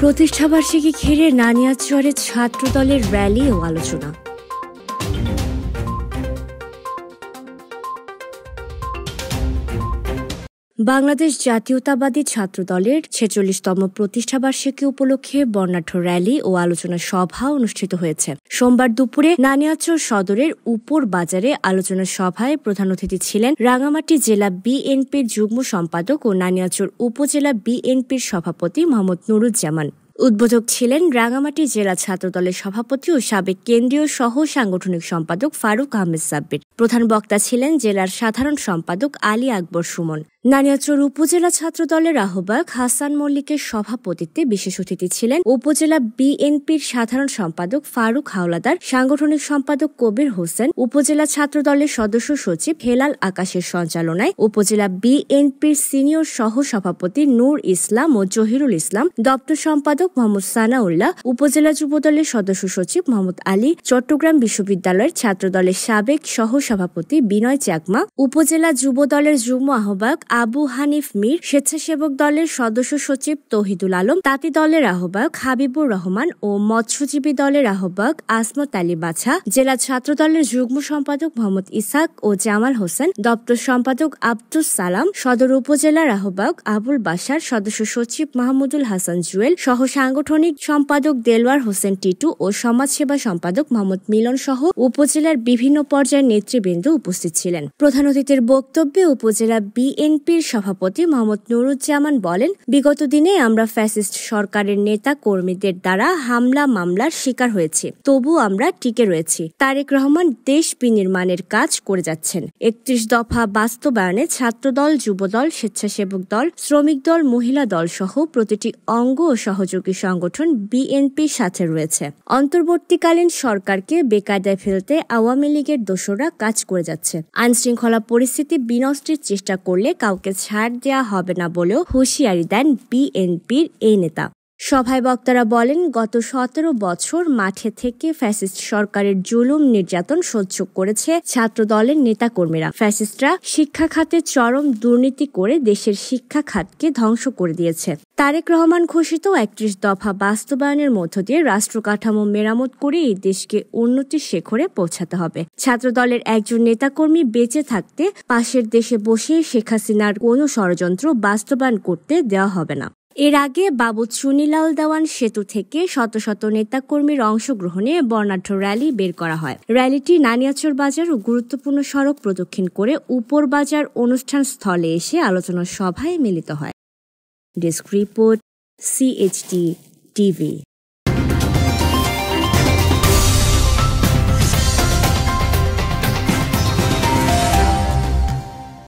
প্রতিষ্ঠাবার্ষিকী ঘিরে নানিয়ারচরে ছাত্রদলের র্যালি ও আলোচনা। বাংলাদেশ জাতীয়তাবাদী ছাত্রদলের ৪৬তম প্রতিষ্ঠাবার্ষিকী উপলক্ষে বর্ণাঢ্য র্যালি ও আলোচনা সভা অনুষ্ঠিত হয়েছে। সোমবার দুপুরে নানিয়ারচর সদরের উপর বাজারে আলোচনা সভায় প্রধান অতিথি ছিলেন রাঙামাটি জেলা বিএনপির যুগ্ম সম্পাদক ও নানিয়ারচর উপজেলা বিএনপির সভাপতি মোহাম্মদ নুরুজ্জামান। উদ্বোধক ছিলেন রাঙামাটি জেলা ছাত্রদলের সভাপতি ও সাবেক কেন্দ্রীয় সহ সাংগঠনিক সম্পাদক ফারুক আহমেদ সাব্বির। প্রধান বক্তা ছিলেন জেলার সাধারণ সম্পাদক আলী আকবর সুমন। নানিয়ারচর উপজেলা ছাত্রদলের আহ্বায়ক হাসান মল্লিকের সভাপতিত্বে বিশেষ অতিথি ছিলেন উপজেলা বিএনপির সাধারণ সম্পাদক ফারুক হাওলাদার, সাংগঠনিক সম্পাদক কবির হোসেন, উপজেলা ছাত্রদলের সদস্য সচিব হেলাল আকাশের সঞ্চালনায় উপজেলা বিএনপির সিনিয়র সহ সভাপতি নূর ইসলাম ও জহিরুল ইসলাম, দপ্তর সম্পাদক মোহাম্মদ সানাউল্লাহ, উপজেলা যুবদলের সদস্য সচিব মোহাম্মদ আলী, চট্টগ্রাম বিশ্ববিদ্যালয়ের ছাত্রদলের সাবেক সহ সভাপতি বিনয় চাকমা, উপজেলা যুবদলের যুগ্ম আহ্বায়ক আবু হানিফ মীর, স্বেচ্ছাসেবক দলের সদস্য সচিব তৌহিদুল আলম, তাঁতি দলের আহ্বায়ক হাবিবুর রহমান ও মৎস্যজীবী দলের আহ্বায়ক আসমত আলী বাছা, জেলা ছাত্রদলের যুগ্ম সম্পাদক মোহাম্মদ ইসাক ও জামাল হোসেন, দপ্তর সম্পাদক আব্দুস সালাম, সদর উপজেলার আহ্বায়ক আবুল বাশার, সদস্য সচিব মাহমুদুল হাসান জুয়েল, সহ সাংগঠনিক সম্পাদক দেলওয়ার হোসেন টিটু ও সমাজসেবা সম্পাদক মোহাম্মদ মিলন সহ উপজেলার বিভিন্ন পর্যায়ের নেতৃবৃন্দ উপস্থিত ছিলেন। প্রধান অতিথির বক্তব্যে উপজেলা বিএনপির সভাপতি মোহাম্মদ নুরুজ্জামান বলেন, বিগত দিনে আমরা ফ্যাসিস্ট সরকারের নেতা কর্মীদের দ্বারা হামলা মামলার শিকার হয়েছি, তবু আমরা টিকে রয়েছি। তারেক রহমান দেশ বিনির্মাণের কাজ করে যাচ্ছেন। ৩১ দফা বাস্তবায়নে ছাত্রদল, যুবদল, স্বেচ্ছাসেবক দল, শ্রমিক দল, মহিলা দল সহ প্রতিটি অঙ্গ ও সহযোগী সংগঠন বিএনপির সাথে রয়েছে। অন্তর্বর্তীকালীন সরকারকে বেকায়দায় ফেলতে আওয়ামী লীগের দোসররা কাজ করে যাচ্ছে। আইনশৃঙ্খলা পরিস্থিতি বিনষ্টের চেষ্টা করলে কাউকে ছাড় দেওয়া হবে না বলেও হুঁশিয়ারি দেন বিএনপির এই নেতা। সভায় বক্তারা বলেন, গত ১৭ বছর মাঠে থেকে ফ্যাসিস্ট সরকারের জুলুম নির্যাতন সহ্য করেছে ছাত্রদলের নেতাকর্মীরা। ফ্যাসিস্টরা শিক্ষা খাতে চরম দুর্নীতি করে দেশের শিক্ষা খাতকে ধ্বংস করে দিয়েছে। তারেক রহমান ঘোষিত ৩১ দফা বাস্তবায়নের মধ্য দিয়ে রাষ্ট্র কাঠামো মেরামত করে এই দেশকে উন্নতির শিখরে পৌঁছাতে হবে। ছাত্রদলের একজন নেতাকর্মী বেঁচে থাকতে পাশের দেশে বসে শেখ হাসিনার কোনো ষড়যন্ত্র বাস্তবায়ন করতে দেওয়া হবে না। এর আগে বাবু চুনিলাল দেওয়ান সেতু থেকে শত শত নেতাকর্মীর অংশগ্রহণে বর্ণাঢ্য র্যালি বের করা হয়। র্যালিটি নানিয়ারচর বাজার ও গুরুত্বপূর্ণ সড়ক প্রদক্ষিণ করে উপর বাজার অনুষ্ঠান স্থলে এসে আলোচনা সভায় মিলিত হয়। Desk report, CHT TV।